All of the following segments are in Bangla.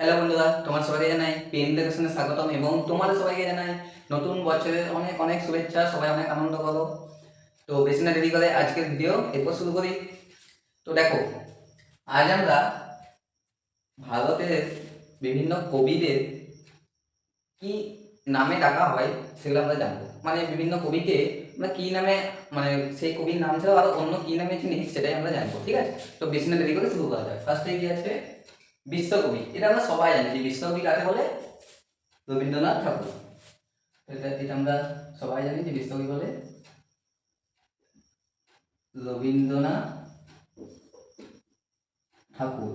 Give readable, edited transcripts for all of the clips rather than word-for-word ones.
হ্যালো বন্ধুরা, তোমার সবাইকে জানাই পেন এডুকেশনে স্বাগতম এবং তোমাদের সবাইকে জানাই নতুন বছরের অনেক অনেক শুভেচ্ছা। সবাই অনেক আনন্দ করো। তো বেশি না দেরি করে আজকের ভিডিও এরপর শুরু করি। তো দেখো, আজ আমরা ভারতের বিভিন্ন কবিদের কি নামে ডাকা হয় সেগুলো আমরা জানবো। মানে বিভিন্ন কবিকে আমরা কি নামে, মানে সেই কবির নাম ছাড়াও আরো অন্য কি নামে চিনি সেটাই আমরা জানবো, ঠিক আছে? তো বেশি না দেরি করে শুরু করা যায়। ফার্স্টে কি আছে? বিশ্বকবি। এটা আমরা সবাই জানি যে বিশ্বকবি কাকে বলে? রবীন্দ্রনাথ ঠাকুর। এটা আমরা সবাই জানি যে বিশ্বকবি বলে রবীন্দ্রনাথ ঠাকুর।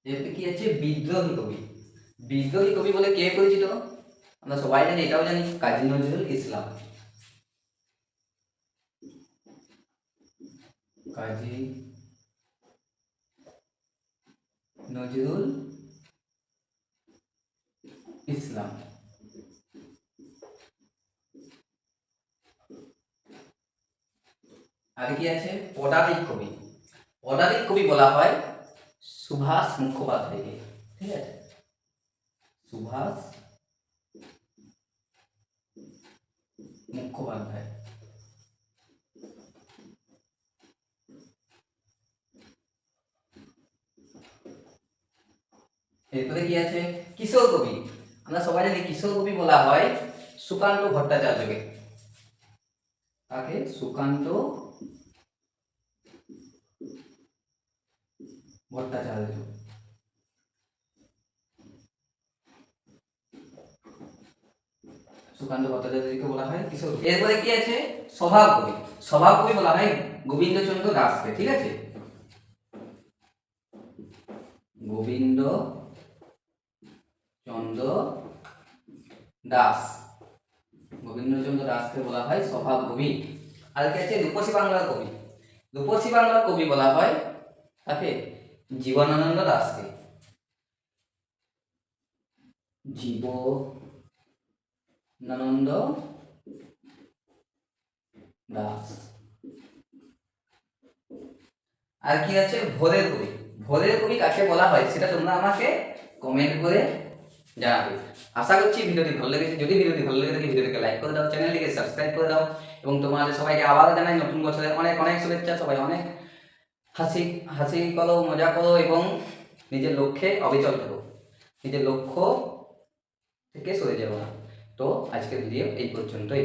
এরপরে কি আছে? বিদ্রোহী কবি। বিদ্রোহী কবি বলে কে পরিচিত? আমরা সবাই জানি, এটাও জানি, কাজী নজরুল ইসলাম। কাজী নজরুল ইসলাম। আর কি আছে? পদাতিক কবি। পদাতিক কবি বলা হয় সুভাষ মুখোপাধ্যায়কে, ঠিক আছে? সুভাষ মুখোপাধ্যায়। এরপরে কি আছে? কিশোর কবি। আমরা সবাই জানি কিশোর কবি বলা হয় সুকান্ত ভট্টাচার্যকে। তাকে সুকান্ত ভট্টাচার্য। সুকান্ত ভট্টাচার্যকে বলা হয় কিশোর কবি। এরপরে কি আছে? স্বভাব কবি। স্বভাব কবি বলা হয় গোবিন্দচন্দ্র দাসকে, ঠিক আছে? গোবিন্দ চন্দ্র দাস। গোবিন্দচন্দ্র দাসকে বলা হয় স্বভাব কবি। আর কি আছে? রূপসী বাংলার কবি। রূপসী বাংলার কবি বলা হয় তাকে জীবনানন্দ দাসকে। জীবনানন্দ দাস। আর কি আছে? ভোরের কবি। ভোরের কবি কাকে বলা হয় সেটা তোমরা আমাকে কমেন্ট করে জানাবে। আশা করছি ভিডিওটি ভালো লেগেছে। যদি ভিডিওটি ভালো লেগে থাকে ভিডিওটিকে লাইক করে দাও, চ্যানেলটিকে সাবস্ক্রাইব করে দাও এবং তোমাদের সবাইকে আবারও জানাই নতুন বছরের অনেক অনেক শুভেচ্ছা। সবাই অনেক হাসি হাসি করো, মজা করো এবং নিজের লক্ষ্যে অবিচল থাকো। নিজের লক্ষ্য থেকে সরে যাবো না। তো আজকের ভিডিও এই পর্যন্তই।